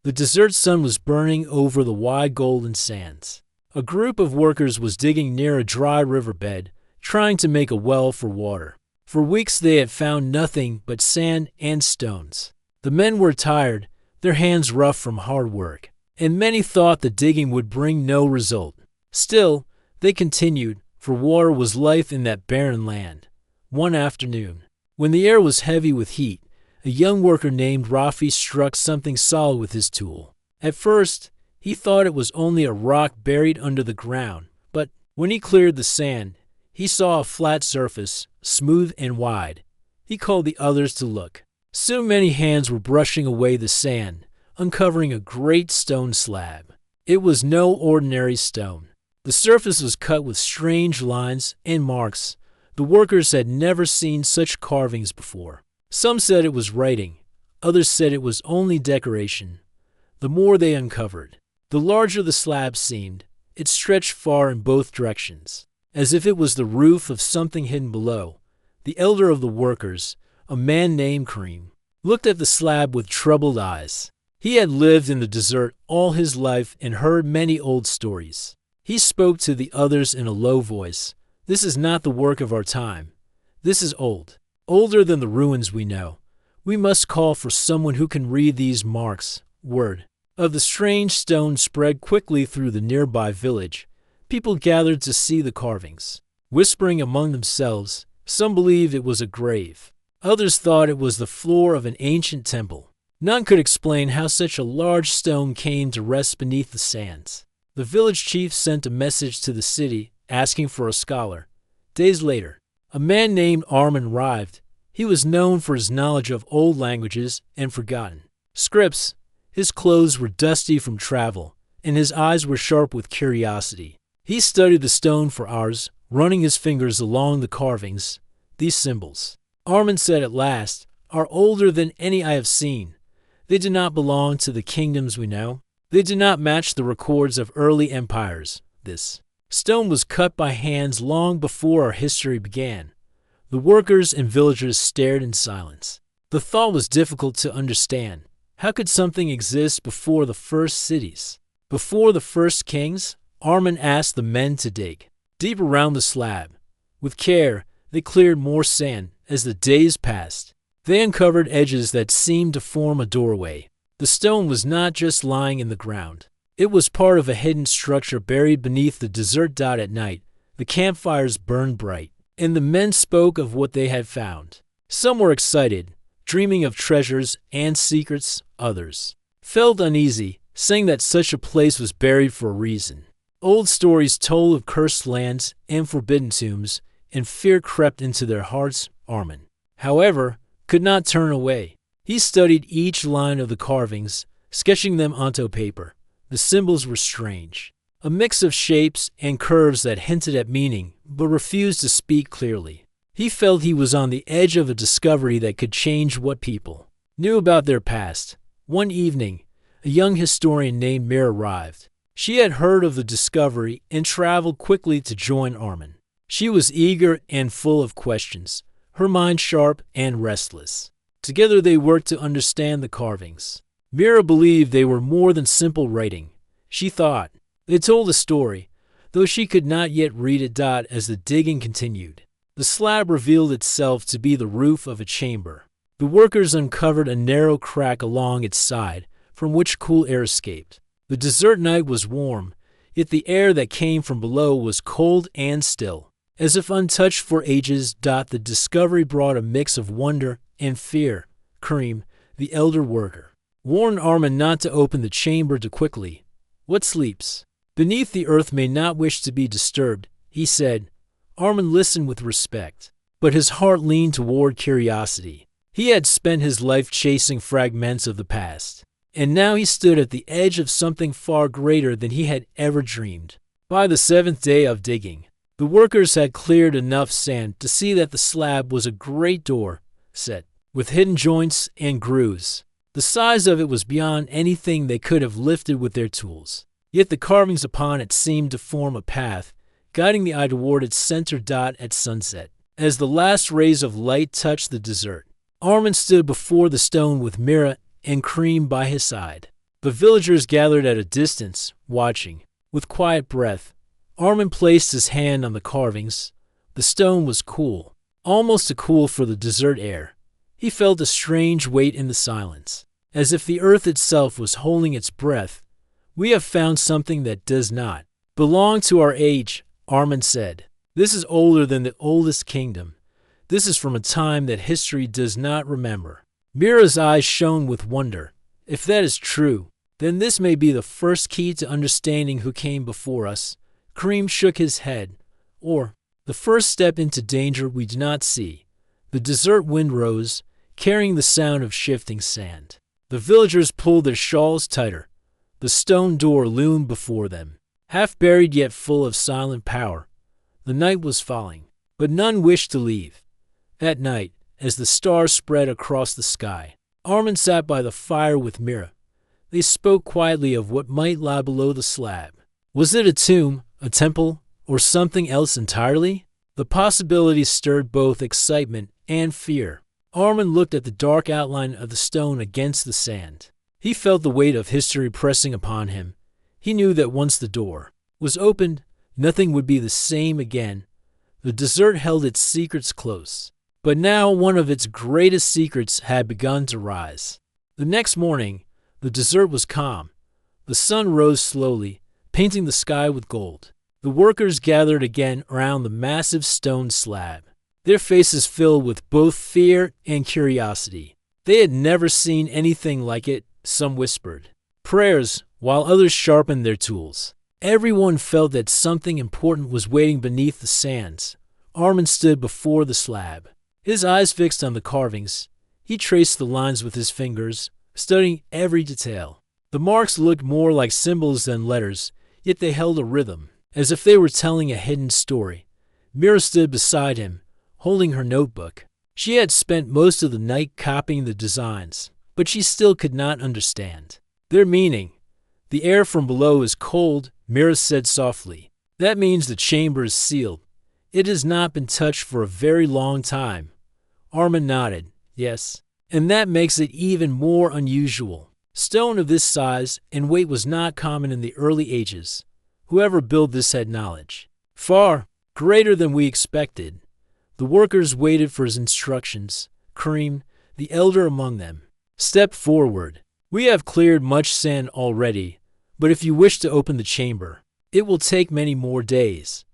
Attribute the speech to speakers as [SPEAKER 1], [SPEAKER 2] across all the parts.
[SPEAKER 1] The desert sun was burning over the wide golden sands. A group of workers was digging near a dry riverbed, trying to make a well for water. For weeks they had found nothing but sand and stones. The men were tired, their hands rough from hard work, and many thought the digging would bring no result. Still, they continued, for water was life in that barren land. One afternoon, when the air was heavy with heat, a young worker named Rafi struck something solid with his tool. At first, he thought it was only a rock buried under the ground, but when he cleared the sand, he saw a flat surface, smooth and wide. He called the others to look. Soon many hands were brushing away the sand, uncovering a great stone slab. It was no ordinary stone. The surface was cut with strange lines and marks. The workers had never seen such carvings before. Some said it was writing. Others said it was only decoration. The more they uncovered, the larger the slab seemed. It stretched far in both directions, as if it was the roof of something hidden below. The elder of the workers, a man named Karim, looked at the slab with troubled eyes. He had lived in the desert all his life and heard many old stories. He spoke to the others in a low voice. "This is not the work of our time. This is old, older than the ruins we know. We must call for someone who can read these marks." Word of the strange stone spread quickly through the nearby village. People gathered to see the carvings, whispering among themselves. Some believed it was a grave. Others thought it was the floor of an ancient temple. None could explain how such a large stone came to rest beneath the sands. The village chief sent a message to the city asking for a scholar. Days later, a man named Armin arrived. He was known for his knowledge of old languages and forgotten scripts. His clothes were dusty from travel, and his eyes were sharp with curiosity. He studied the stone for hours, running his fingers along the carvings, these symbols. Armin said at last, "Are older than any I have seen. They do not belong to the kingdoms we know. They do not match the records of early empires. This stone was cut by hands long before our history began." The workers and villagers stared in silence. The thought was difficult to understand. How could something exist before the first cities? Before the first kings? Armin asked the men to dig deep around the slab. With care, they cleared more sand. As the days passed, they uncovered edges that seemed to form a doorway. The stone was not just lying in the ground. It was part of a hidden structure buried beneath the desert. At night, the campfires burned bright, and the men spoke of what they had found. Some were excited, dreaming of treasures and secrets. Others felt uneasy, saying that such a place was buried for a reason. Old stories told of cursed lands and forbidden tombs, and fear crept into their hearts. Armin, however, could not turn away. He studied each line of the carvings, sketching them onto paper. The symbols were strange, a mix of shapes and curves that hinted at meaning, but refused to speak clearly. He felt he was on the edge of a discovery that could change what people knew about their past. One evening, a young historian named Mira arrived. She had heard of the discovery and traveled quickly to join Armin. She was eager and full of questions, her mind sharp and restless. Together they worked to understand the carvings. Mira believed they were more than simple writing. She thought they told a story, though she could not yet read it. As the digging continued, the slab revealed itself to be the roof of a chamber. The workers uncovered a narrow crack along its side, from which cool air escaped. The desert night was warm, yet the air that came from below was cold and still, as if untouched for ages. The discovery brought a mix of wonder and fear. Karim, the elder worker, warned Armin not to open the chamber too quickly. "What sleeps beneath the earth may not wish to be disturbed," he said. Armin listened with respect, but his heart leaned toward curiosity. He had spent his life chasing fragments of the past, and now he stood at the edge of something far greater than he had ever dreamed. By the seventh day of digging, the workers had cleared enough sand to see that the slab was a great door, set with hidden joints and grooves. The size of it was beyond anything they could have lifted with their tools. Yet the carvings upon it seemed to form a path, guiding the eye toward its center. At sunset, as the last rays of light touched the desert, Armin stood before the stone with Mira and Karim by his side. The villagers gathered at a distance, watching. With quiet breath, Armin placed his hand on the carvings. The stone was cool, almost too cool for the desert air. He felt a strange weight in the silence, as if the earth itself was holding its breath. "We have found something that does not belong to our age," Armin said. "This is older than the oldest kingdom. This is from a time that history does not remember." Mira's eyes shone with wonder. "If that is true, then this may be the first key to understanding who came before us." Karim shook his head. "Or the first step into danger we do not see." The desert wind rose, carrying the sound of shifting sand. The villagers pulled their shawls tighter. The stone door loomed before them, half buried yet full of silent power. The night was falling, but none wished to leave. That night, as the stars spread across the sky, Armin sat by the fire with Mira. They spoke quietly of what might lie below the slab. Was it a tomb, a temple, or something else entirely? The possibilities stirred both excitement and fear. Armin looked at the dark outline of the stone against the sand. He felt the weight of history pressing upon him. He knew that once the door was opened, nothing would be the same again. The desert held its secrets close, but now one of its greatest secrets had begun to rise. The next morning, the desert was calm. The sun rose slowly, painting the sky with gold. The workers gathered again around the massive stone slab, their faces filled with both fear and curiosity. They had never seen anything like it, some whispered prayers, while others sharpened their tools. Everyone felt that something important was waiting beneath the sands. Armin stood before the slab, his eyes fixed on the carvings. He traced the lines with his fingers, studying every detail. The marks looked more like symbols than letters, yet they held a rhythm, as if they were telling a hidden story. Mira stood beside him, holding her notebook. She had spent most of the night copying the designs, but she still could not understand their meaning. "The air from below is cold," Mira said softly. "That means the chamber is sealed. It has not been touched for a very long time." Armin nodded. "Yes, and that makes it even more unusual. Stone of this size and weight was not common in the early ages. Whoever built this had knowledge far greater than we expected." The workers waited for his instructions. Karim, the elder among them, stepped forward. "We have cleared much sand already, but if you wish to open the chamber, it will take many more days.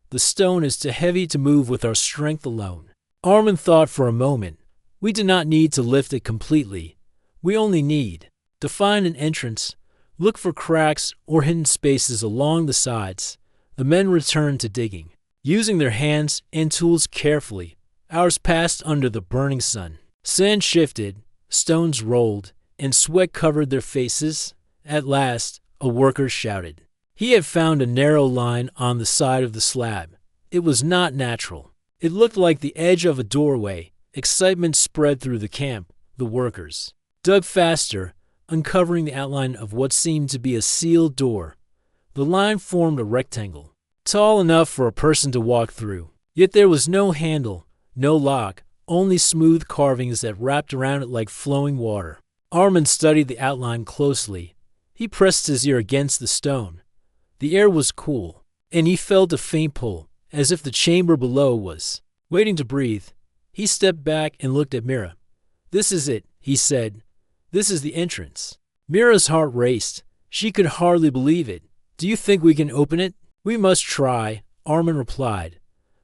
[SPEAKER 1] The stone is too heavy to move with our strength alone." Armin thought for a moment. "We do not need to lift it completely. We only need to find an entrance. Look for cracks or hidden spaces along the sides." The men returned to digging, using their hands and tools carefully. Hours passed under the burning sun. Sand shifted, stones rolled, and sweat covered their faces. At last, a worker shouted. He had found a narrow line on the side of the slab. It was not natural. It looked like the edge of a doorway. Excitement spread through the camp. The workers dug faster, uncovering the outline of what seemed to be a sealed door. The line formed a rectangle, tall enough for a person to walk through. Yet there was no handle, no lock, only smooth carvings that wrapped around it like flowing water. Armin studied the outline closely. He pressed his ear against the stone. The air was cool, and he felt a faint pull, as if the chamber below was waiting to breathe. He stepped back and looked at Mira. "This is it," he said. "This is the entrance." Mira's heart raced. She could hardly believe it. "Do you think we can open it?" "We must try," Armin replied.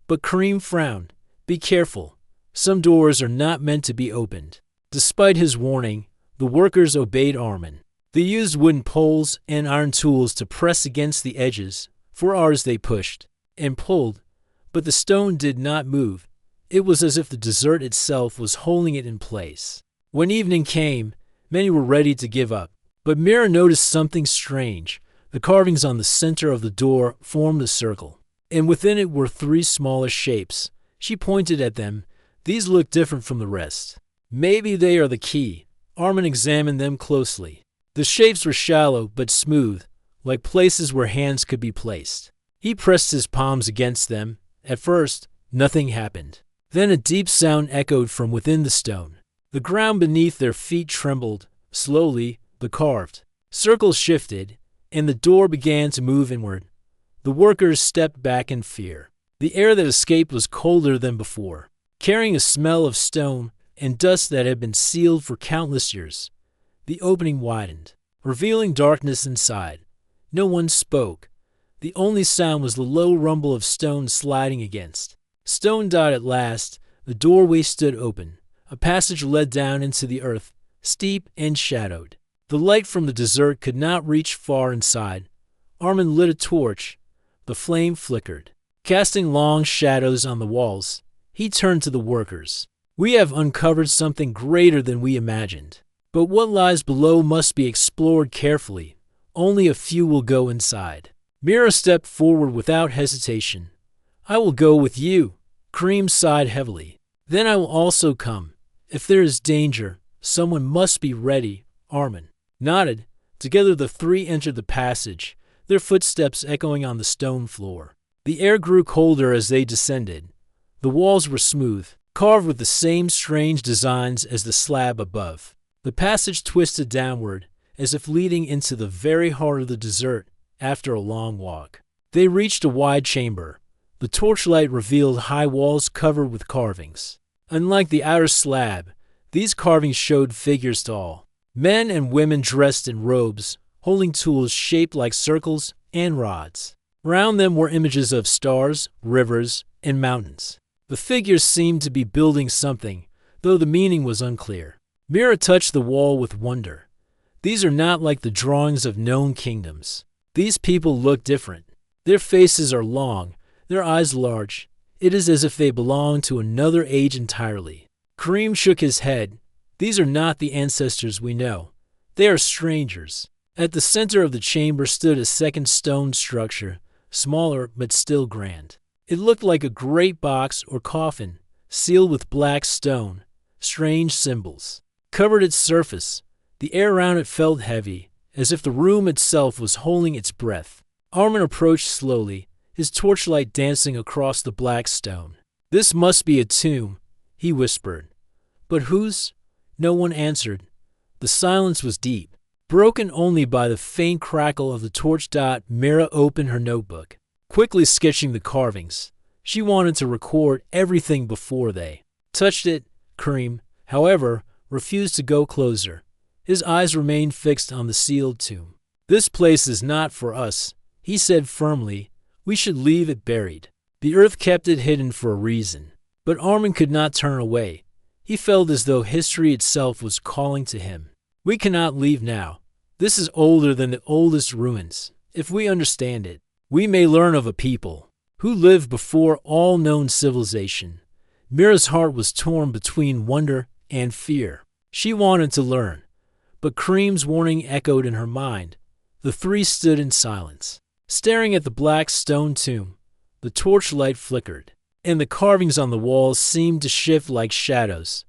[SPEAKER 1] But Karim frowned. "Be careful. Some doors are not meant to be opened." Despite his warning, the workers obeyed Armin. They used wooden poles and iron tools to press against the edges. For hours they pushed and pulled, but the stone did not move. It was as if the desert itself was holding it in place. When evening came, many were ready to give up. But Mira noticed something strange. The carvings on the center of the door formed a circle, and within it were three smaller shapes. She pointed at them. "These look different from the rest. Maybe they are the key." Armin examined them closely. The shapes were shallow but smooth, like places where hands could be placed. He pressed his palms against them. At first, nothing happened. Then a deep sound echoed from within the stone. The ground beneath their feet trembled. Slowly, the carved Circles shifted, and the door began to move inward. The workers stepped back in fear. The air that escaped was colder than before, carrying a smell of stone and dust that had been sealed for countless years. The opening widened, revealing darkness inside. No one spoke. The only sound was the low rumble of stone sliding against. Stone died at last. The doorway stood open. A passage led down into the earth, steep and shadowed. The light from the desert could not reach far inside. Armin lit a torch. The flame flickered, casting long shadows on the walls. He turned to the workers. "We have uncovered something greater than we imagined. But what lies below must be explored carefully. Only a few will go inside." Mira stepped forward without hesitation. "I will go with you." Kareem sighed heavily. "Then I will also come. If there is danger, someone must be ready." Armin nodded. Together the three entered the passage, their footsteps echoing on the stone floor. The air grew colder as they descended. The walls were smooth, carved with the same strange designs as the slab above. The passage twisted downward, as if leading into the very heart of the desert after a long walk. They reached a wide chamber. The torchlight revealed high walls covered with carvings. Unlike the outer slab, these carvings showed figures tall. Men and women dressed in robes, holding tools shaped like circles and rods. Round them were images of stars, rivers, and mountains. The figures seemed to be building something, though the meaning was unclear. Mira touched the wall with wonder. These are not like the drawings of known kingdoms. These people look different. Their faces are long, their eyes large. It is as if they belong to another age entirely. Kareem shook his head. These are not the ancestors we know. They are strangers. At the center of the chamber stood a second stone structure, smaller but still grand. It looked like a great box or coffin, sealed with black stone. Strange symbols covered its surface. The air around it felt heavy, as if the room itself was holding its breath. Armin approached slowly, his torchlight dancing across the black stone. "This must be a tomb," he whispered. "But whose?" No one answered. The silence was deep, broken only by the faint crackle of the torch dot. Mira opened her notebook, quickly sketching the carvings. She wanted to record everything before they touched it. Kareem, however, refused to go closer. His eyes remained fixed on the sealed tomb. "This place is not for us," he said firmly. "We should leave it buried. The earth kept it hidden for a reason." But Armin could not turn away. He felt as though history itself was calling to him. "We cannot leave now. This is older than the oldest ruins. If we understand it, we may learn of a people who lived before all known civilization." Mira's heart was torn between wonder and fear. She wanted to learn, but Kareem's warning echoed in her mind. The three stood in silence, staring at the black stone tomb. The torchlight flickered, and the carvings on the walls seemed to shift like shadows.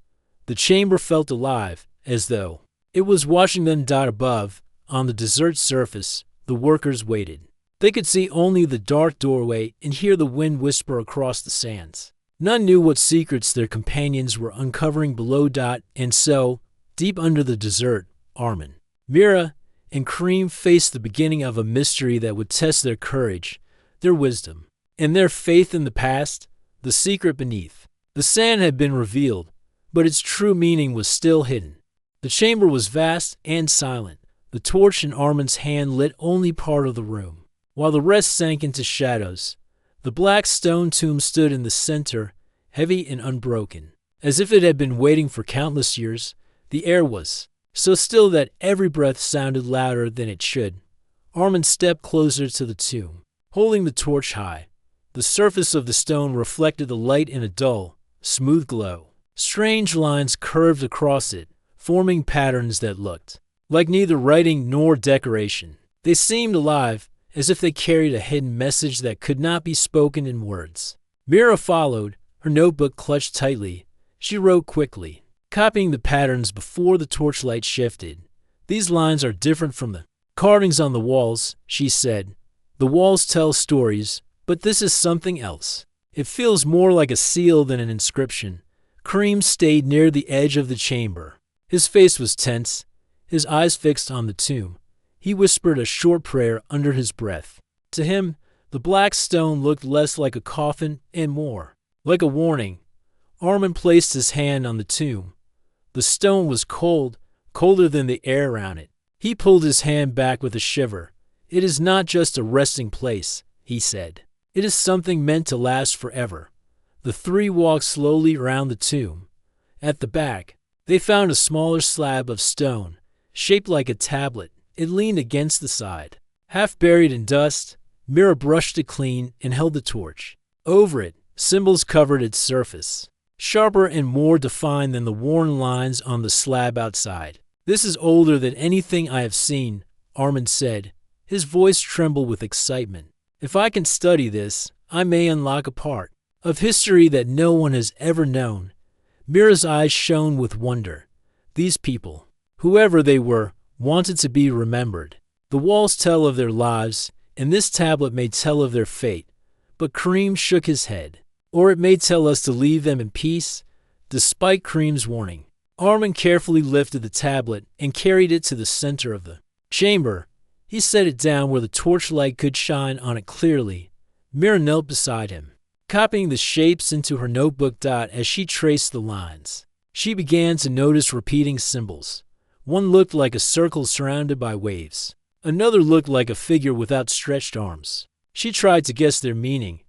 [SPEAKER 1] The chamber felt alive, as though it was watching them. Above, on the desert surface, the workers waited. They could see only the dark doorway and hear the wind whisper across the sands. None knew what secrets their companions were uncovering below. And so, deep under the desert, Armin, Mira, and Kareem faced the beginning of a mystery that would test their courage, their wisdom, and their faith in the past. The secret beneath the sand had been revealed, but its true meaning was still hidden. The chamber was vast and silent. The torch in Armin's hand lit only part of the room, while the rest sank into shadows. The black stone tomb stood in the center, heavy and unbroken, as if it had been waiting for countless years. The air was so still that every breath sounded louder than it should. Armin stepped closer to the tomb, holding the torch high. The surface of the stone reflected the light in a dull, smooth glow. Strange lines curved across it, forming patterns that looked like neither writing nor decoration. They seemed alive, as if they carried a hidden message that could not be spoken in words. Mira followed, her notebook clutched tightly. She wrote quickly, copying the patterns before the torchlight shifted. "These lines are different from the carvings on the walls," she said. "The walls tell stories, but this is something else. It feels more like a seal than an inscription." Kareem stayed near the edge of the chamber. His face was tense, his eyes fixed on the tomb. He whispered a short prayer under his breath. To him, the black stone looked less like a coffin and more like a warning. Armin placed his hand on the tomb. The stone was cold, colder than the air around it. He pulled his hand back with a shiver. It is not just a resting place, he said. It is something meant to last forever. The three walked slowly around the tomb. At the back, they found a smaller slab of stone, shaped like a tablet. It leaned against the side. Half buried in dust, Mira brushed it clean and held the torch. Over it, symbols covered its surface, sharper and more defined than the worn lines on the slab outside. This is older than anything I have seen, Armin said. His voice trembled with excitement. If I can study this, I may unlock a part of history that no one has ever known. Mira's eyes shone with wonder. These people, whoever they were, wanted to be remembered. The walls tell of their lives, and this tablet may tell of their fate. But Kareem shook his head. Or it may tell us to leave them in peace, despite Kareem's warning. Armin carefully lifted the tablet and carried it to the center of the chamber. He set it down where the torchlight could shine on it clearly. Mira knelt beside him, copying the shapes into her notebook as she traced the lines. She began to notice repeating symbols. One looked like a circle surrounded by waves. Another looked like a figure with outstretched arms. She tried to guess their meaning,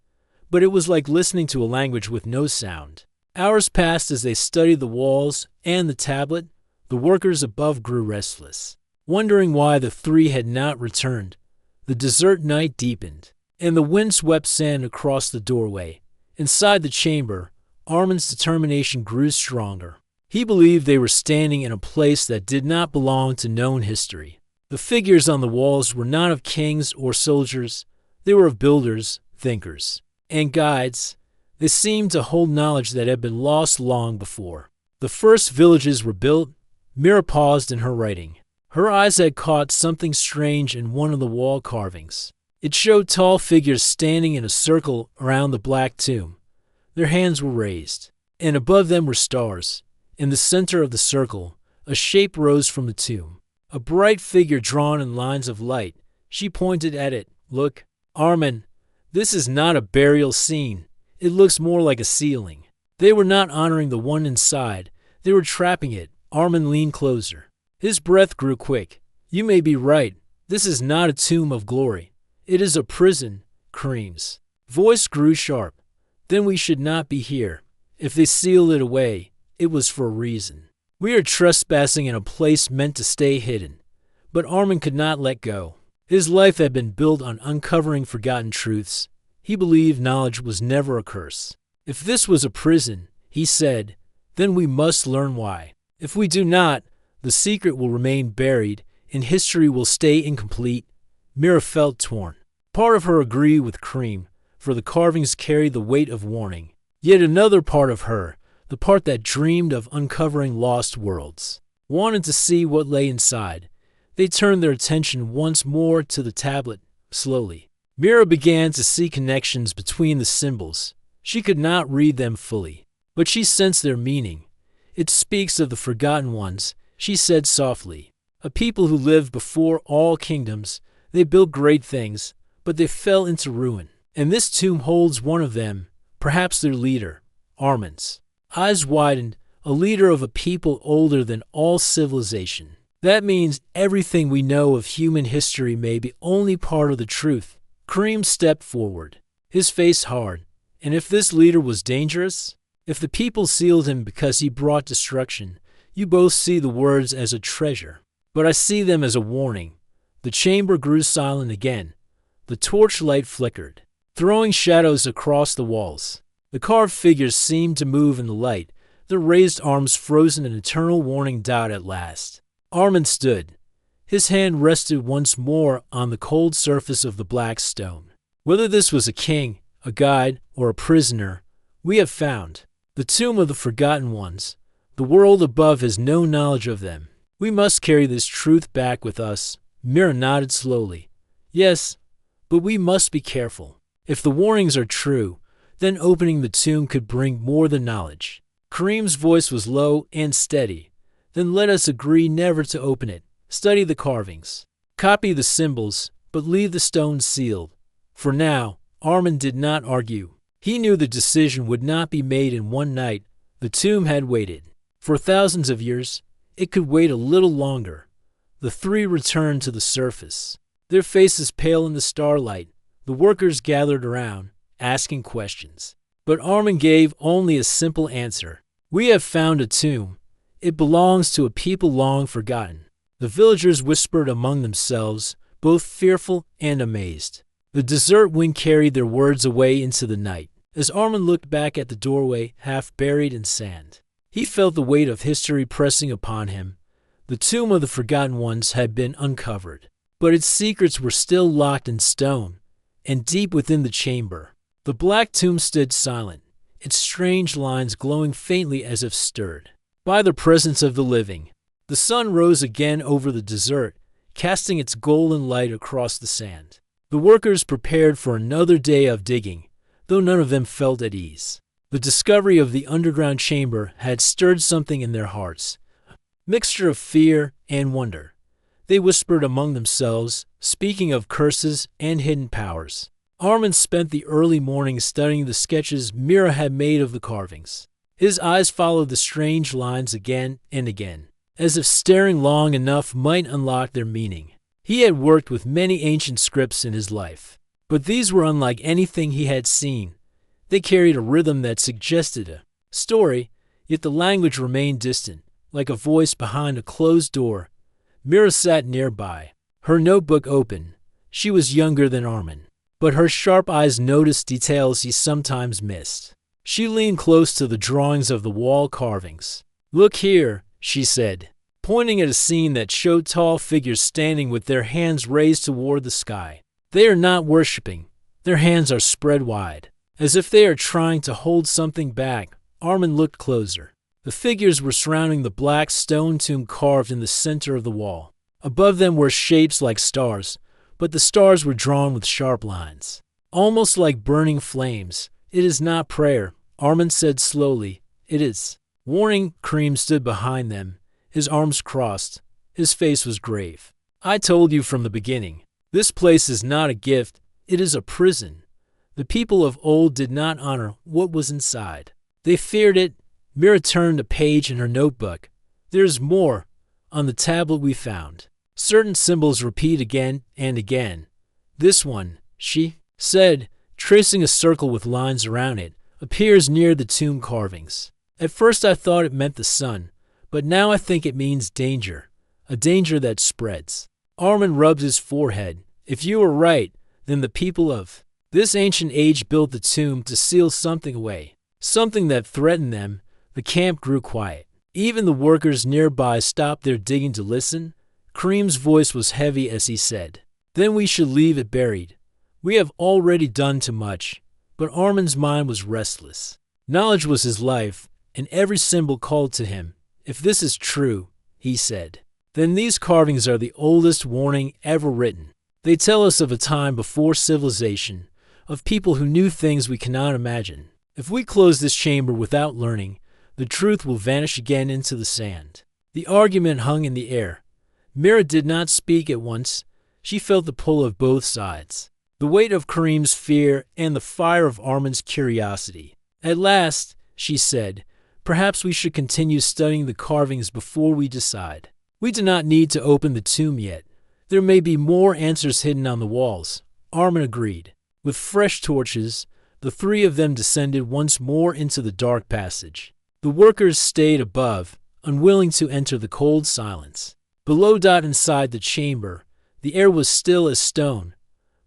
[SPEAKER 1] but it was like listening to a language with no sound. Hours passed as they studied the walls and the tablet. The workers above grew restless, wondering why the three had not returned. The desert night deepened, and the wind swept sand across the doorway. Inside the chamber, Armin's determination grew stronger. He believed they were standing in a place that did not belong to known history. The figures on the walls were not of kings or soldiers. They were of builders, thinkers, and guides. They seemed to hold knowledge that had been lost long before. The first villages were built. Mira paused in her writing. Her eyes had caught something strange in one of the wall carvings. It showed tall figures standing in a circle around the black tomb. Their hands were raised, and above them were stars. In the center of the circle, a shape rose from the tomb. A bright figure drawn in lines of light. She pointed at it. Look, Armin, this is not a burial scene. It looks more like a ceiling. They were not honoring the one inside. They were trapping it. Armin leaned closer. His breath grew quick. You may be right. This is not a tomb of glory. It is a prison. Kareem's voice grew sharp. Then we should not be here. If they sealed it away, it was for a reason. We are trespassing in a place meant to stay hidden. But Armin could not let go. His life had been built on uncovering forgotten truths. He believed knowledge was never a curse. If this was a prison, he said, then we must learn why. If we do not, the secret will remain buried, and history will stay incomplete. Mira felt torn. Part of her agreed with Kareem, for the carvings carried the weight of warning. Yet another part of her, the part that dreamed of uncovering lost worlds, wanted to see what lay inside. They turned their attention once more to the tablet. Slowly, Mira began to see connections between the symbols. She could not read them fully, but she sensed their meaning. It speaks of the forgotten ones, she said softly. A people who lived before all kingdoms. They built great things, but they fell into ruin. And this tomb holds one of them, perhaps their leader, Armin's. Eyes widened, a leader of a people older than all civilization. That means everything we know of human history may be only part of the truth. Kareem stepped forward, his face hard. And if this leader was dangerous, if the people sealed him because he brought destruction, you both see the words as a treasure. But I see them as a warning. The chamber grew silent again. The torchlight flickered, throwing shadows across the walls. The carved figures seemed to move in the light, their raised arms frozen an eternal warning at last. Armin stood. His hand rested once more on the cold surface of the black stone. Whether this was a king, a guide, or a prisoner, we have found the tomb of the forgotten ones. The world above has no knowledge of them. We must carry this truth back with us. Mira nodded slowly. Yes, but we must be careful. If the warnings are true, then opening the tomb could bring more than knowledge. Kareem's voice was low and steady. Then let us agree never to open it. Study the carvings. Copy the symbols, but leave the stones sealed. For now, Armin did not argue. He knew the decision would not be made in one night. The tomb had waited. For thousands of years, it could wait a little longer. The three returned to the surface, their faces pale in the starlight. The workers gathered around, asking questions. But Armin gave only a simple answer. We have found a tomb. It belongs to a people long forgotten. The villagers whispered among themselves, both fearful and amazed. The desert wind carried their words away into the night. As Armin looked back at the doorway, half buried in sand, he felt the weight of history pressing upon him. The tomb of the forgotten ones had been uncovered, but its secrets were still locked in stone, and deep within the chamber, the black tomb stood silent, its strange lines glowing faintly as if stirred by the presence of the living. The sun rose again over the desert, casting its golden light across the sand. The workers prepared for another day of digging, though none of them felt at ease. The discovery of the underground chamber had stirred something in their hearts, a mixture of fear and wonder. They whispered among themselves, speaking of curses and hidden powers. Armin spent the early morning studying the sketches Mira had made of the carvings. His eyes followed the strange lines again and again, as if staring long enough might unlock their meaning. He had worked with many ancient scripts in his life, but these were unlike anything he had seen. They carried a rhythm that suggested a story, yet the language remained distant, like a voice behind a closed door. Mira sat nearby, her notebook open. She was younger than Armin, but her sharp eyes noticed details he sometimes missed. She leaned close to the drawings of the wall carvings. "Look here," she said, pointing at a scene that showed tall figures standing with their hands raised toward the sky. They are not worshipping. Their hands are spread wide, as if they are trying to hold something back. Armin looked closer. The figures were surrounding the black stone tomb carved in the center of the wall. Above them were shapes like stars, but the stars were drawn with sharp lines, almost like burning flames. "It is not prayer," Armin said slowly. "It is warning." Karim stood behind them, his arms crossed. His face was grave. "I told you from the beginning. This place is not a gift. It is a prison. The people of old did not honor what was inside. They feared it." Mira turned a page in her notebook. "There's more. On the tablet we found, certain symbols repeat again and again. This one," she said, tracing a circle with lines around it, "appears near the tomb carvings. At first I thought it meant the sun, but now I think it means danger, a danger that spreads." Armin rubbed his forehead. "If you were right, then the people of this ancient age built the tomb to seal something away, something that threatened them." The camp grew quiet. Even the workers nearby stopped their digging to listen. Karim's voice was heavy as he said, "Then we should leave it buried. We have already done too much." But Armin's mind was restless. Knowledge was his life, and every symbol called to him. "If this is true," he said, "then these carvings are the oldest warning ever written. They tell us of a time before civilization, of people who knew things we cannot imagine. If we close this chamber without learning, the truth will vanish again into the sand." The argument hung in the air. Mira did not speak at once. She felt the pull of both sides, the weight of Karim's fear and the fire of Armin's curiosity. At last, she said, "Perhaps we should continue studying the carvings before we decide. We do not need to open the tomb yet. There may be more answers hidden on the walls." Armin agreed. With fresh torches, the three of them descended once more into the dark passage. The workers stayed above, unwilling to enter the cold silence. Below, inside the chamber, the air was still as stone.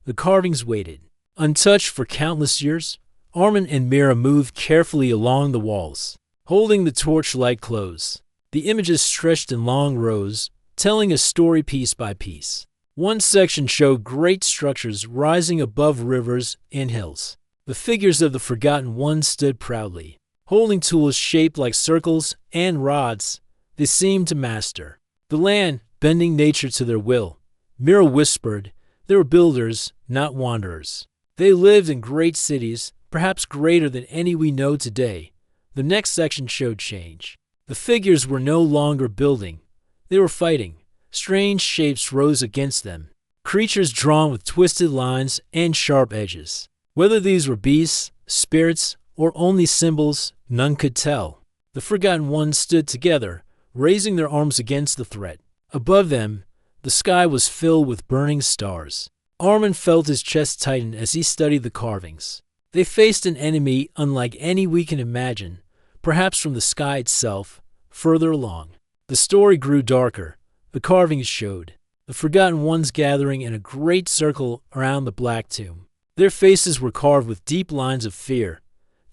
[SPEAKER 1] The carvings waited, untouched for countless years. Armin and Mira moved carefully along the walls, holding the torchlight close. The images stretched in long rows, telling a story piece by piece. One section showed great structures rising above rivers and hills. The figures of the forgotten ones stood proudly, holding tools shaped like circles and rods. They seemed to master the land, bending nature to their will. Mira whispered, "They were builders, not wanderers. They lived in great cities, perhaps greater than any we know today." The next section showed change. The figures were no longer building. They were fighting, Strange shapes rose against them, creatures drawn with twisted lines and sharp edges. Whether these were beasts, spirits, or only symbols, none could tell. The Forgotten Ones stood together, raising their arms against the threat. Above them, the sky was filled with burning stars. Armin felt his chest tighten as he studied the carvings. They faced an enemy unlike any we can imagine, perhaps from the sky itself, further along. The story grew darker. The carvings showed the Forgotten Ones gathering in a great circle around the Black Tomb. Their faces were carved with deep lines of fear.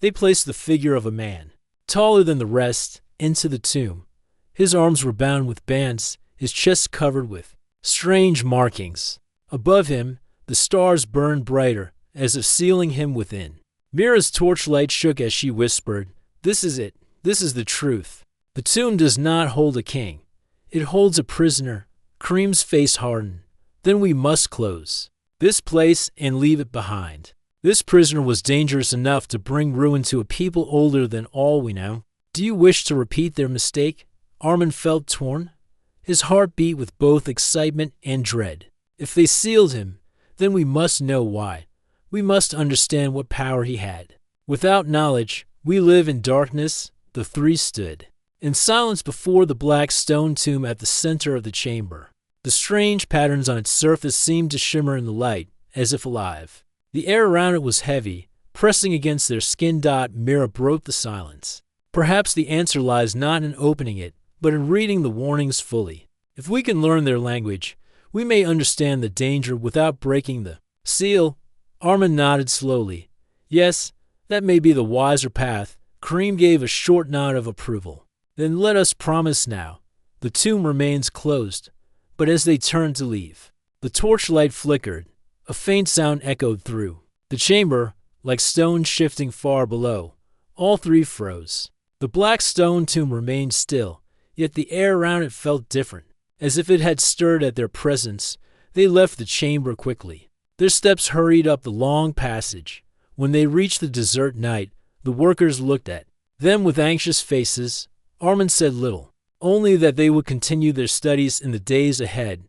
[SPEAKER 1] They placed the figure of a man, taller than the rest, into the tomb. His arms were bound with bands, his chest covered with strange markings. Above him, the stars burned brighter, as if sealing him within. Mira's torchlight shook as she whispered, "This is it. This is the truth. The tomb does not hold a king. It holds a prisoner." Kareem's face hardened. "Then we must close this place and leave it behind. This prisoner was dangerous enough to bring ruin to a people older than all we know. Do you wish to repeat their mistake?" Armin felt torn. His heart beat with both excitement and dread. If they sealed him, then we must know why. We must understand what power he had. Without knowledge, we live in darkness. The three stood in silence before the black stone tomb at the center of the chamber. The strange patterns on its surface seemed to shimmer in the light, as if alive. The air around it was heavy. Pressing against their skin. Mira broke the silence. Perhaps the answer lies not in opening it, but in reading the warnings fully. If we can learn their language, we may understand the danger without breaking the seal. Armin nodded slowly. "Yes, that may be the wiser path." Kareem gave a short nod of approval. "Then let us promise now. The tomb remains closed." But as they turned to leave, the torchlight flickered. A faint sound echoed through the chamber, like stones shifting far below. All three froze. The black stone tomb remained still, yet the air around it felt different. As if it had stirred at their presence, they left the chamber quickly. Their steps hurried up the long passage. When they reached the desert night, the workers looked at them with anxious faces. Armin said little, only that they would continue their studies in the days ahead.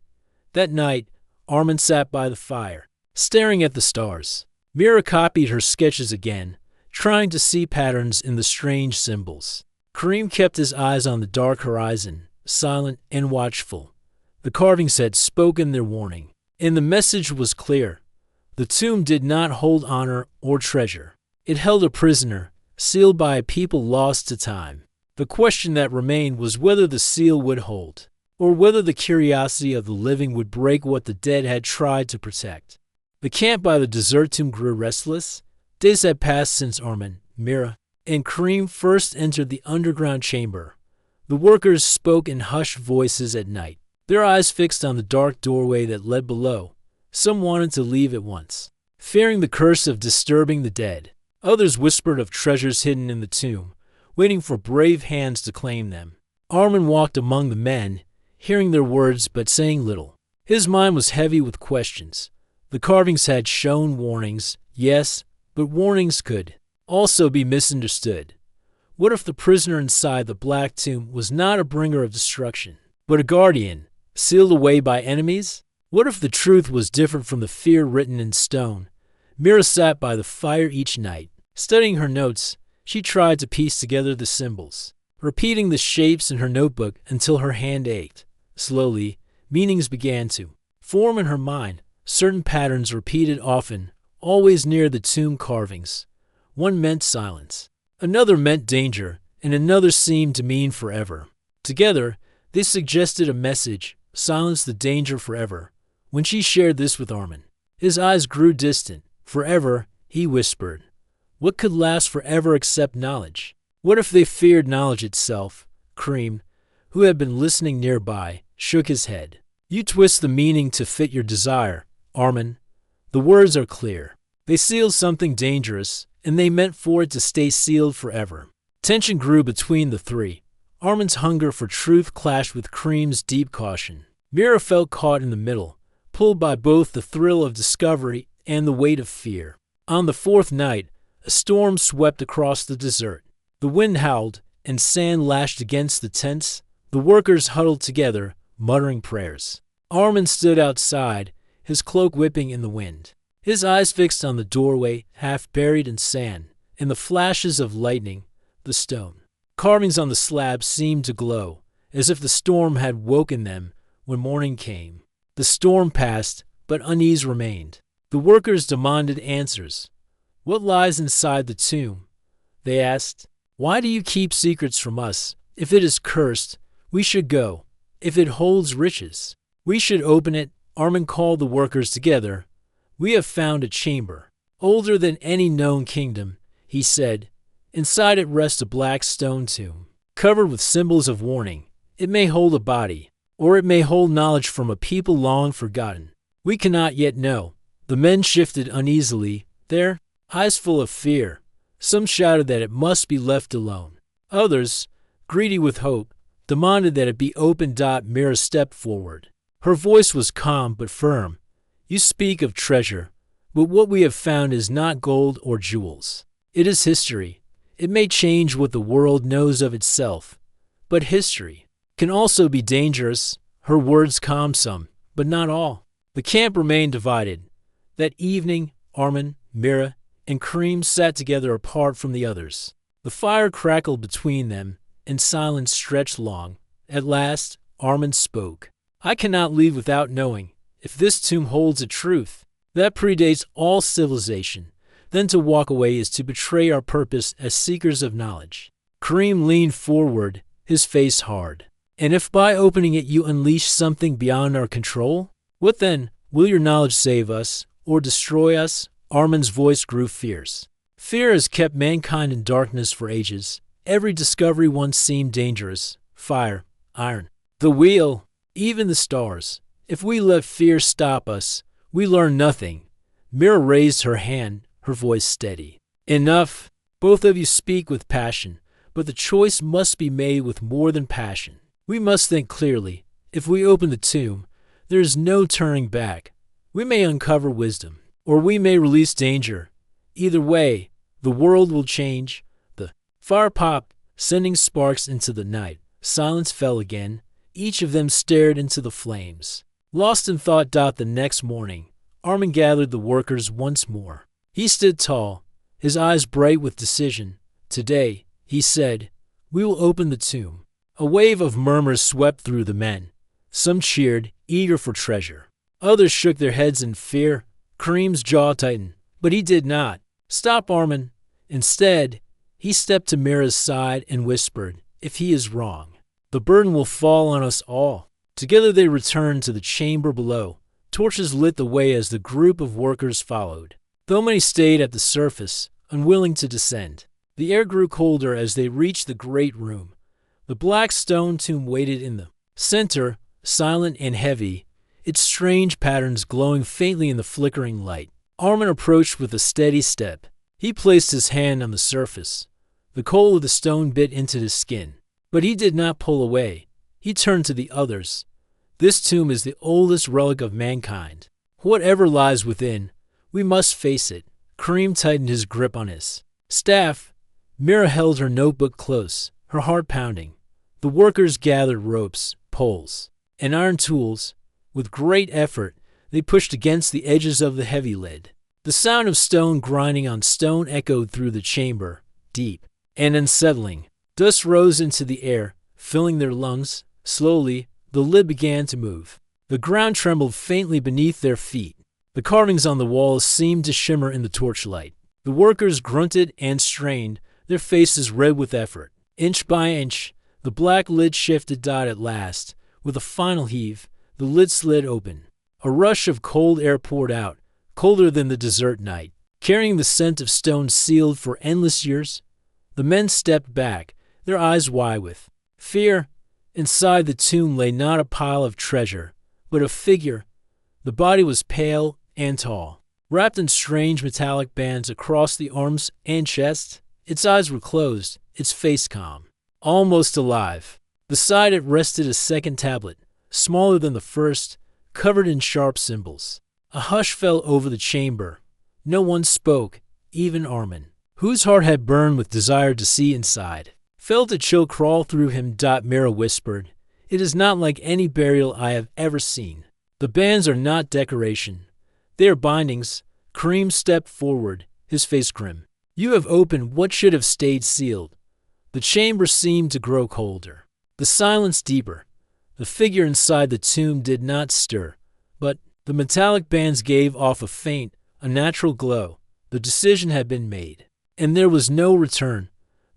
[SPEAKER 1] That night, Armin sat by the fire, staring at the stars. Mira copied her sketches again, trying to see patterns in the strange symbols. Kareem kept his eyes on the dark horizon, silent and watchful. The carvings had spoken their warning, and the message was clear. The tomb did not hold honor or treasure. It held a prisoner, sealed by a people lost to time. The question that remained was whether the seal would hold, or whether the curiosity of the living would break what the dead had tried to protect. The camp by the desert tomb grew restless. Days had passed since Armin, Mira, and Kareem first entered the underground chamber. The workers spoke in hushed voices at night, their eyes fixed on the dark doorway that led below. Some wanted to leave at once, fearing the curse of disturbing the dead. Others whispered of treasures hidden in the tomb, waiting for brave hands to claim them. Armin walked among the men, hearing their words but saying little. His mind was heavy with questions. The carvings had shown warnings, yes, but warnings could also be misunderstood. What if the prisoner inside the Black Tomb was not a bringer of destruction, but a guardian, sealed away by enemies? What if the truth was different from the fear written in stone? Mira sat by the fire each night. Studying her notes, she tried to piece together the symbols, repeating the shapes in her notebook until her hand ached. Slowly, meanings began to form in her mind, certain patterns repeated often, always near the tomb carvings. One meant silence, another meant danger, and another seemed to mean forever. Together, they suggested a message: silence the danger forever. When she shared this with Armin, his eyes grew distant. "Forever," he whispered. What could last forever except knowledge? What if they feared knowledge itself? Kareem, who had been listening nearby, shook his head. "You twist the meaning to fit your desire, Armin. The words are clear. They sealed something dangerous, and they meant for it to stay sealed forever." Tension grew between the three. Armin's hunger for truth clashed with Kareem's deep caution. Mira felt caught in the middle, pulled by both the thrill of discovery and the weight of fear. On the fourth night, a storm swept across the desert. The wind howled, and sand lashed against the tents. The workers huddled together, muttering prayers. Armin stood outside, his cloak whipping in the wind. His eyes fixed on the doorway, half buried in sand. In the flashes of lightning, the stone carvings on the slab seemed to glow, as if the storm had woken them when morning came. The storm passed, but unease remained. The workers demanded answers. "What lies inside the tomb?" they asked. "Why do you keep secrets from us? If it is cursed, we should go. If it holds riches, we should open it." Armin called the workers together. "We have found a chamber, older than any known kingdom," he said. "Inside it rests a black stone tomb, covered with symbols of warning. It may hold a body, or it may hold knowledge from a people long forgotten. We cannot yet know." The men shifted uneasily, their eyes full of fear. Some shouted that it must be left alone. Others, greedy with hope, demanded that it be opened. Mira stepped forward. Her voice was calm but firm. "You speak of treasure, but what we have found is not gold or jewels. It is history. It may change what the world knows of itself, but history can also be dangerous." Her words calmed some, but not all. The camp remained divided. That evening, Armin, Mira, and Karim sat together apart from the others. The fire crackled between them, and silence stretched long. At last, Armin spoke. "I cannot leave without knowing if this tomb holds a truth that predates all civilization. Then to walk away is to betray our purpose as seekers of knowledge." Karim leaned forward, his face hard. "And if by opening it you unleash something beyond our control, what then? Will your knowledge save us or destroy us?" Armin's voice grew fierce. "Fear has kept mankind in darkness for ages. Every discovery once seemed dangerous. Fire, iron, the wheel, even the stars. If we let fear stop us, we learn nothing." Mira raised her hand, her voice steady. "Enough. Both of you speak with passion, but the choice must be made with more than passion. We must think clearly. If we open the tomb, there is no turning back. We may uncover wisdom, or we may release danger. Either way, the world will change." The fire popped, sending sparks into the night. Silence fell again. Each of them stared into the flames, lost in thought. The next morning, Armin gathered the workers once more. He stood tall, his eyes bright with decision. "Today," he said, "we will open the tomb." A wave of murmurs swept through the men. Some cheered, eager for treasure. Others shook their heads in fear. Karim's jaw tightened, but he did not stop Armin. Instead, he stepped to Mira's side and whispered, "If he is wrong, the burden will fall on us all." Together they returned to the chamber below. Torches lit the way as the group of workers followed, though many stayed at the surface, unwilling to descend. The air grew colder as they reached the great room. The black stone tomb waited in the center, silent and heavy, its strange patterns glowing faintly in the flickering light. Armin approached with a steady step. He placed his hand on the surface. The coal of the stone bit into his skin, but he did not pull away. He turned to the others. "This tomb is the oldest relic of mankind. Whatever lies within, we must face it." Karim tightened his grip on his staff. Mira held her notebook close, her heart pounding. The workers gathered ropes, poles, and iron tools. With great effort, they pushed against the edges of the heavy lid. The sound of stone grinding on stone echoed through the chamber, deep and unsettling. Dust rose into the air, filling their lungs. Slowly, the lid began to move. The ground trembled faintly beneath their feet. The carvings on the walls seemed to shimmer in the torchlight. The workers grunted and strained, their faces red with effort. Inch by inch, the black lid shifted. At last, with a final heave, the lid slid open. A rush of cold air poured out, colder than the desert night, carrying the scent of stone sealed for endless years. The men stepped back, their eyes wide with fear. Inside the tomb lay not a pile of treasure, but a figure. The body was pale and tall, wrapped in strange metallic bands across the arms and chest. Its eyes were closed, its face calm, almost alive. Beside it rested a second tablet, smaller than the first, covered in sharp symbols. A hush fell over the chamber. No one spoke, even Armin, whose heart had burned with desire to see inside, felt a chill crawl through him. Mira whispered, It is not like any burial I have ever seen. The bands are not decoration. They are bindings. Kareem stepped forward, his face grim. You have opened what should have stayed sealed. The chamber seemed to grow colder. The silence deeper. The figure inside the tomb did not stir, but the metallic bands gave off a faint, unnatural glow. The decision had been made, and there was no return.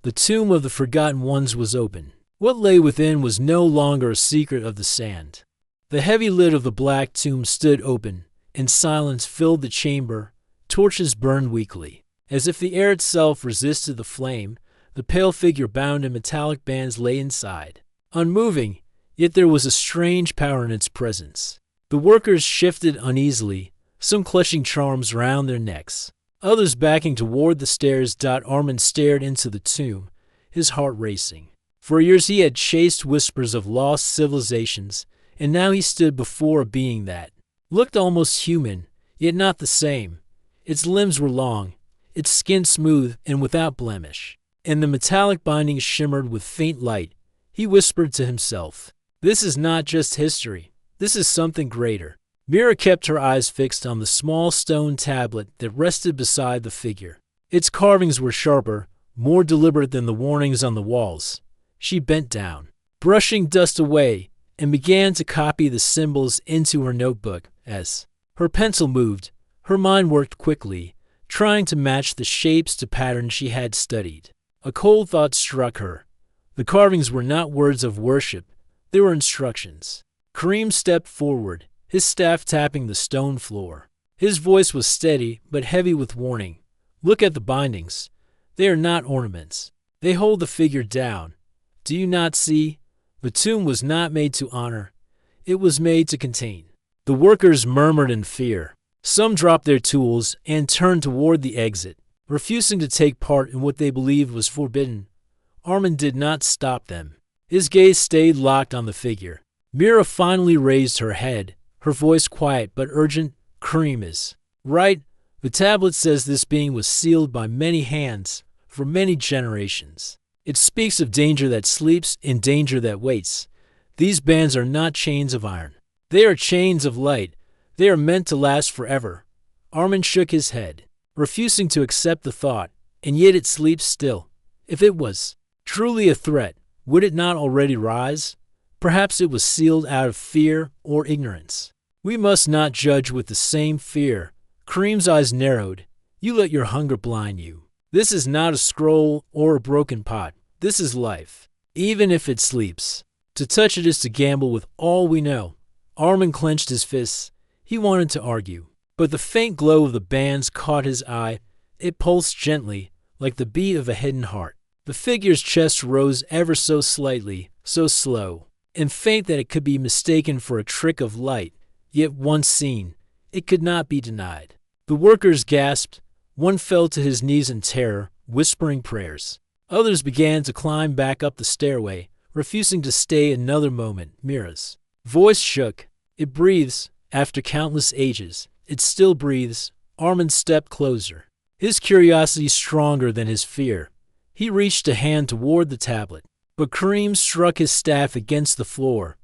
[SPEAKER 1] The tomb of the forgotten ones was open. What lay within was no longer a secret of the sand. The heavy lid of the black tomb stood open, and silence filled the chamber. Torches burned weakly. As if the air itself resisted the flame, the pale figure bound in metallic bands lay inside. Unmoving, yet there was a strange power in its presence. The workers shifted uneasily, some clutching charms round their necks, others backing toward the stairs. Armin stared into the tomb, his heart racing. For years he had chased whispers of lost civilizations, and now he stood before a being that looked almost human, yet not the same. Its limbs were long, its skin smooth and without blemish, and the metallic bindings shimmered with faint light. He whispered to himself, "This is not just history. This is something greater." Mira kept her eyes fixed on the small stone tablet that rested beside the figure. Its carvings were sharper, more deliberate than the warnings on the walls. She bent down, brushing dust away, and began to copy the symbols into her notebook. As her pencil moved, her mind worked quickly, trying to match the shapes to patterns she had studied. A cold thought struck her. The carvings were not words of worship, they were instructions. Kareem stepped forward, his staff tapping the stone floor. His voice was steady but heavy with warning. "Look at the bindings. They are not ornaments. They hold the figure down. Do you not see? The tomb was not made to honor. It was made to contain." The workers murmured in fear. Some dropped their tools and turned toward the exit, refusing to take part in what they believed was forbidden. Armin did not stop them. His gaze stayed locked on the figure. Mira finally raised her head, her voice quiet but urgent. "Kareem is right. The tablet says this being was sealed by many hands for many generations. It speaks of danger that sleeps and danger that waits. These bands are not chains of iron. They are chains of light. They are meant to last forever." Armin shook his head, refusing to accept the thought, and yet it sleeps still. If it was truly a threat, would it not already rise? Perhaps it was sealed out of fear or ignorance. We must not judge with the same fear. Kareem's eyes narrowed. "You let your hunger blind you. This is not a scroll or a broken pot. This is life, even if it sleeps. To touch it is to gamble with all we know." Armin clenched his fists. He wanted to argue, but the faint glow of the bands caught his eye. It pulsed gently, like the beat of a hidden heart. The figure's chest rose ever so slightly, so slow, and faint that it could be mistaken for a trick of light. Yet once seen, it could not be denied. The workers gasped. One fell to his knees in terror, whispering prayers. Others began to climb back up the stairway, refusing to stay another moment. Mira's voice shook. "It breathes. After countless ages, it still breathes." Armin stepped closer, his curiosity stronger than his fear. He reached a hand toward the tablet, but Kareem struck his staff against the floor.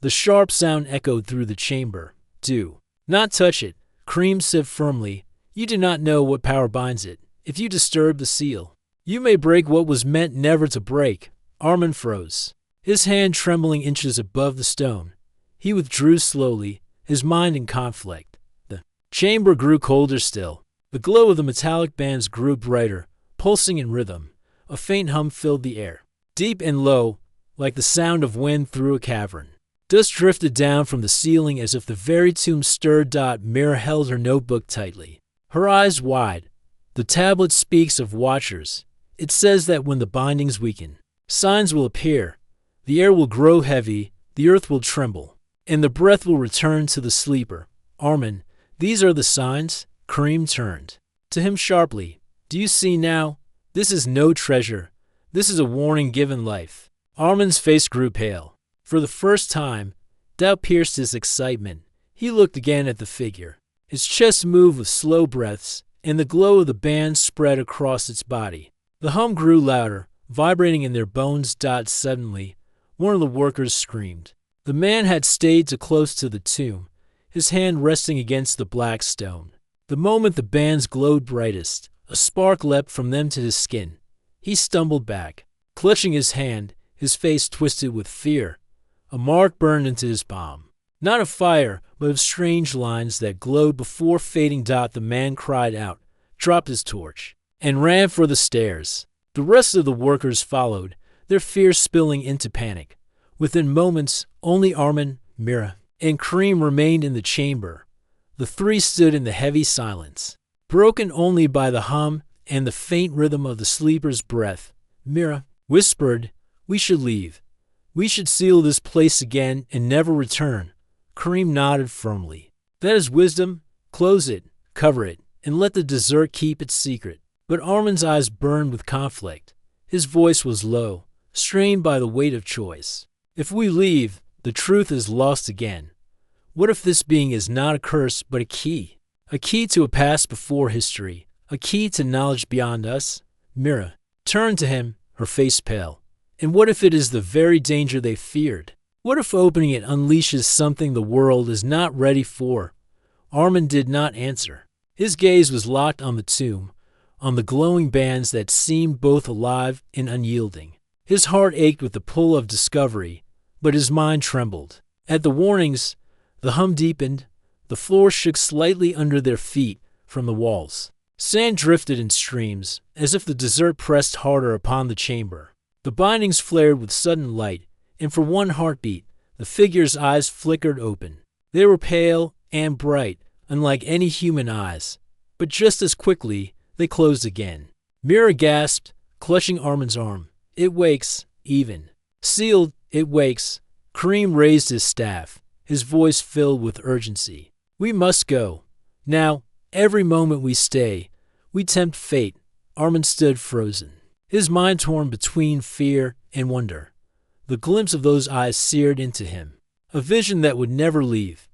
[SPEAKER 1] The sharp sound echoed through the chamber. "Do not touch it," Kareem said firmly. "You do not know what power binds it. If you disturb the seal, you may break what was meant never to break." Armin froze, his hand trembling inches above the stone. He withdrew slowly, his mind in conflict. The chamber grew colder still. The glow of the metallic bands grew brighter, pulsing in rhythm. A faint hum filled the air, deep and low, like the sound of wind through a cavern. Dust drifted down from the ceiling as if the very tomb stirred. Mira held her notebook tightly, her eyes wide. The tablet speaks of watchers. It says that when the bindings weaken, signs will appear. The air will grow heavy, the earth will tremble, and the breath will return to the sleeper. "Armin, these are the signs?" Kareem turned to him sharply. "Do you see now? This is no treasure. This is a warning given life." Armin's face grew pale. For the first time, doubt pierced his excitement. He looked again at the figure. Its chest moved with slow breaths, and the glow of the band spread across its body. The hum grew louder, vibrating in their bones. Suddenly, one of the workers screamed. The man had stayed too close to the tomb, his hand resting against the black stone. The moment the bands glowed brightest, a spark leapt from them to his skin. He stumbled back, clutching his hand, his face twisted with fear. A mark burned into his palm. Not of fire, but of strange lines that glowed before fading. The man cried out, dropped his torch, and ran for the stairs. The rest of the workers followed, their fear spilling into panic. Within moments, only Armin, Mira, and Karim remained in the chamber. The three stood in the heavy silence, broken only by the hum and the faint rhythm of the sleeper's breath. Mira whispered, "We should leave. We should seal this place again and never return." Karim nodded firmly. "That is wisdom. Close it, cover it, and let the desert keep its secret." But Armin's eyes burned with conflict. His voice was low, strained by the weight of choice. "If we leave, the truth is lost again. What if this being is not a curse but a key? A key to a past before history, a key to knowledge beyond us?" Mira turned to him, her face pale. "And what if it is the very danger they feared? What if opening it unleashes something the world is not ready for?" Armin did not answer. His gaze was locked on the tomb, on the glowing bands that seemed both alive and unyielding. His heart ached with the pull of discovery, but his mind trembled. At the warnings, the hum deepened. The floor shook slightly under their feet from the walls. Sand drifted in streams, as if the desert pressed harder upon the chamber. The bindings flared with sudden light, and for one heartbeat, the figure's eyes flickered open. They were pale and bright, unlike any human eyes, but just as quickly, they closed again. Mira gasped, clutching Armin's arm. "It wakes, even. Sealed, it wakes." Karim raised his staff, his voice filled with urgency. "We must go. Now, every moment we stay, we tempt fate." Armin stood frozen, his mind torn between fear and wonder. The glimpse of those eyes seared into him, a vision that would never leave.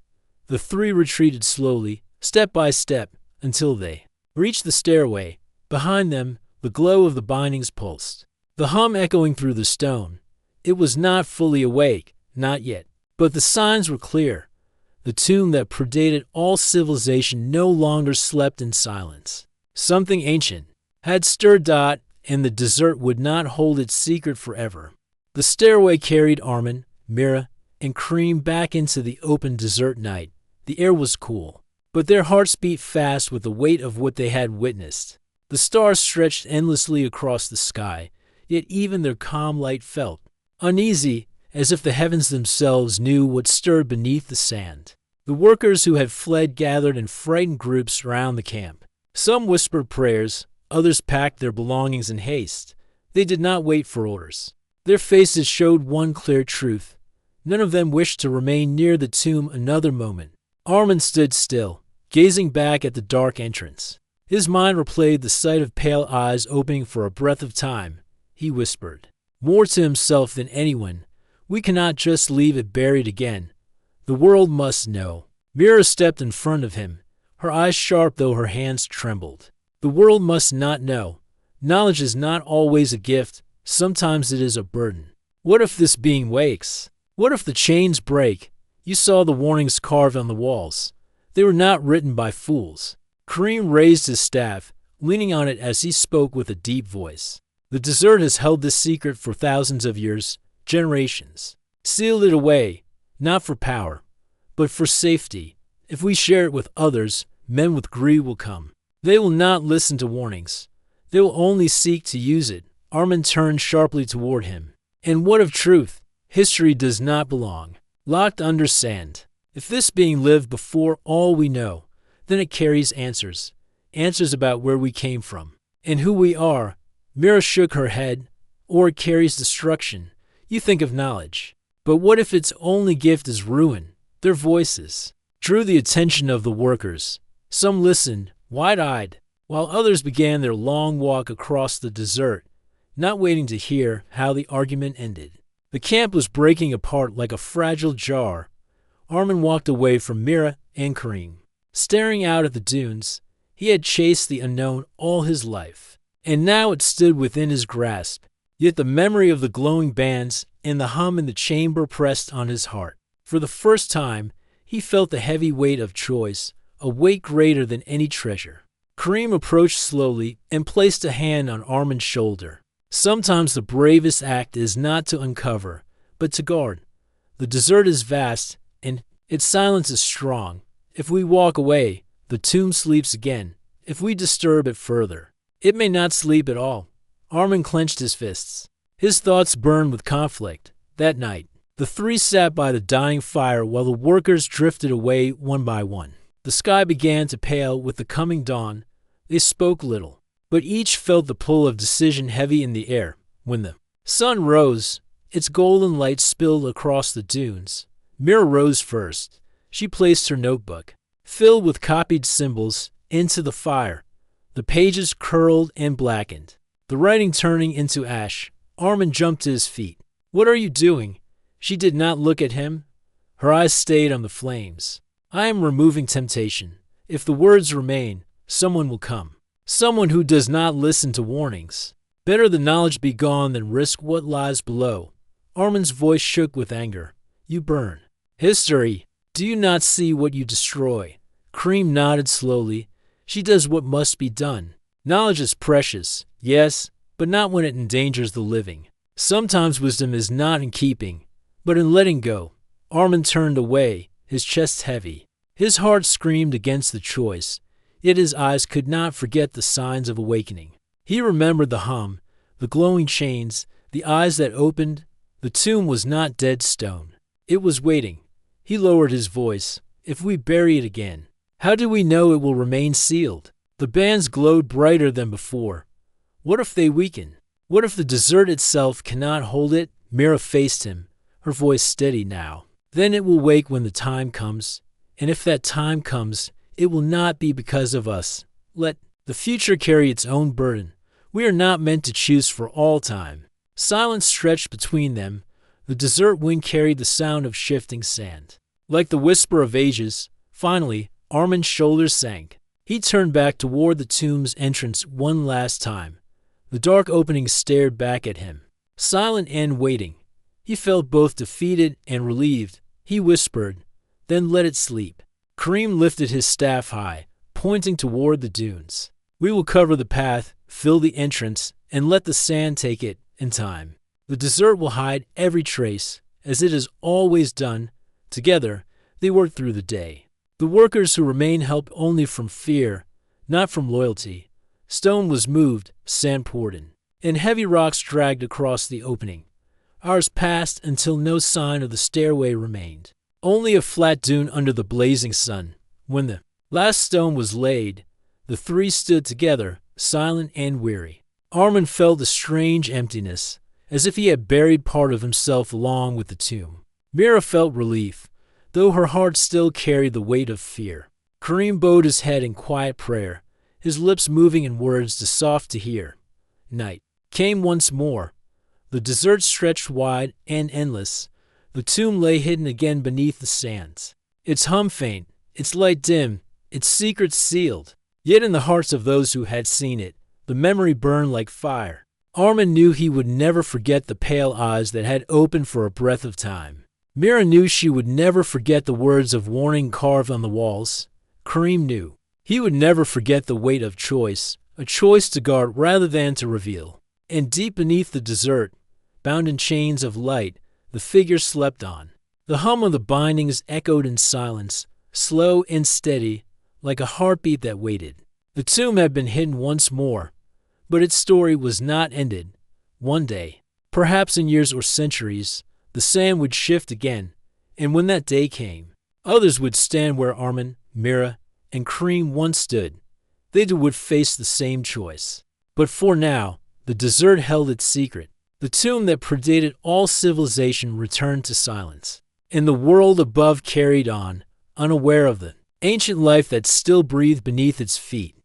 [SPEAKER 1] The three retreated slowly, step by step, until they reached the stairway. Behind them, the glow of the bindings pulsed, the hum echoing through the stone. It was not fully awake, not yet, but the signs were clear. The tomb that predated all civilization no longer slept in silence. Something ancient had stirred. And the desert would not hold its secret forever. The stairway carried Armin, Mira, and Karim back into the open desert night. The air was cool, but their hearts beat fast with the weight of what they had witnessed. The stars stretched endlessly across the sky, yet even their calm light felt uneasy, as if the heavens themselves knew what stirred beneath the sand. The workers who had fled gathered in frightened groups around the camp. Some whispered prayers, others packed their belongings in haste. They did not wait for orders. Their faces showed one clear truth. None of them wished to remain near the tomb another moment. Armin stood still, gazing back at the dark entrance. His mind replayed the sight of pale eyes opening for a breath of time. He whispered, more to himself than anyone, "We cannot just leave it buried again. The world must know." Mira stepped in front of him, her eyes sharp though her hands trembled. "The world must not know. Knowledge is not always a gift. Sometimes it is a burden. What if this being wakes? What if the chains break?" You saw the warnings carved on the walls. They were not written by fools. Karim raised his staff, leaning on it as he spoke with a deep voice. "The desert has held this secret for thousands of years, generations. Sealed it away, not for power, but for safety. If we share it with others, men with greed will come. They will not listen to warnings. They will only seek to use it." Armin turned sharply toward him. "And what of truth? History does not belong, locked under sand. If this being lived before all we know, then it carries answers. Answers about where we came from and who we are." Mira shook her head. "Or it carries destruction. You think of knowledge. But what if its only gift is ruin?" Their voices drew the attention of the workers. Some listened, wide-eyed, while others began their long walk across the desert, not waiting to hear how the argument ended. The camp was breaking apart like a fragile jar. Armin walked away from Mira and Karim, staring out at the dunes. He had chased the unknown all his life, and now it stood within his grasp. Yet the memory of the glowing bands and the hum in the chamber pressed on his heart. For the first time, he felt the heavy weight of choice, a weight greater than any treasure. Kareem approached slowly and placed a hand on Armin's shoulder. Sometimes the bravest act is not to uncover, but to guard. The desert is vast, and its silence is strong. If we walk away, the tomb sleeps again. If we disturb it further, it may not sleep at all. Armin clenched his fists. His thoughts burned with conflict. That night, the three sat by the dying fire while the workers drifted away one by one. The sky began to pale with the coming dawn. They spoke little, but each felt the pull of decision heavy in the air. When the sun rose, its golden light spilled across the dunes. Mira rose first. She placed her notebook, filled with copied symbols, into the fire. The pages curled and blackened, the writing turning into ash. Armin jumped to his feet. "What are you doing?" She did not look at him. Her eyes stayed on the flames. "I am removing temptation. If the words remain, someone will come. Someone who does not listen to warnings. Better the knowledge be gone than risk what lies below." Armin's voice shook with anger. "You burn history. Do you not see what you destroy?" Kareem nodded slowly. "She does what must be done. Knowledge is precious, yes, but not when it endangers the living. Sometimes wisdom is not in keeping, but in letting go." Armin turned away, his chest heavy. His heart screamed against the choice, yet his eyes could not forget the signs of awakening. He remembered the hum, the glowing chains, the eyes that opened. The tomb was not dead stone. It was waiting. He lowered his voice. "If we bury it again, how do we know it will remain sealed?" The bands glowed brighter than before. What if they weaken? What if the desert itself cannot hold it? Mira faced him, her voice steady now. "Then it will wake when the time comes. And if that time comes, it will not be because of us. Let the future carry its own burden. We are not meant to choose for all time." Silence stretched between them. The desert wind carried the sound of shifting sand, like the whisper of ages. Finally, Armin's shoulders sank. He turned back toward the tomb's entrance one last time. The dark opening stared back at him, silent and waiting. He felt both defeated and relieved. He whispered, "Then let it sleep." Kareem lifted his staff high, pointing toward the dunes. "We will cover the path, fill the entrance, and let the sand take it in time. The desert will hide every trace, as it has always done." Together, they worked through the day. The workers who remained helped only from fear, not from loyalty. Stone was moved, sand poured in, and heavy rocks dragged across the opening. Hours passed until no sign of the stairway remained, only a flat dune under the blazing sun. When the last stone was laid, the three stood together, silent and weary. Armin felt a strange emptiness, as if he had buried part of himself along with the tomb. Mira felt relief, though her heart still carried the weight of fear. Kareem bowed his head in quiet prayer, his lips moving in words too soft to hear. Night came once more. The desert stretched wide and endless. The tomb lay hidden again beneath the sands, its hum faint, its light dim, its secrets sealed. Yet in the hearts of those who had seen it, the memory burned like fire. Armin knew he would never forget the pale eyes that had opened for a breath of time. Mira knew she would never forget the words of warning carved on the walls. Kareem knew he would never forget the weight of choice, a choice to guard rather than to reveal. And deep beneath the desert, bound in chains of light, the figure slept on. The hum of the bindings echoed in silence, slow and steady, like a heartbeat that waited. The tomb had been hidden once more, but its story was not ended. One day, perhaps in years or centuries, the sand would shift again, and when that day came, others would stand where Armin, Mira, and Kareem once stood. They would face the same choice. But for now, the desert held its secret. The tomb that predated all civilization returned to silence, and the world above carried on, unaware of the ancient life that still breathed beneath its feet.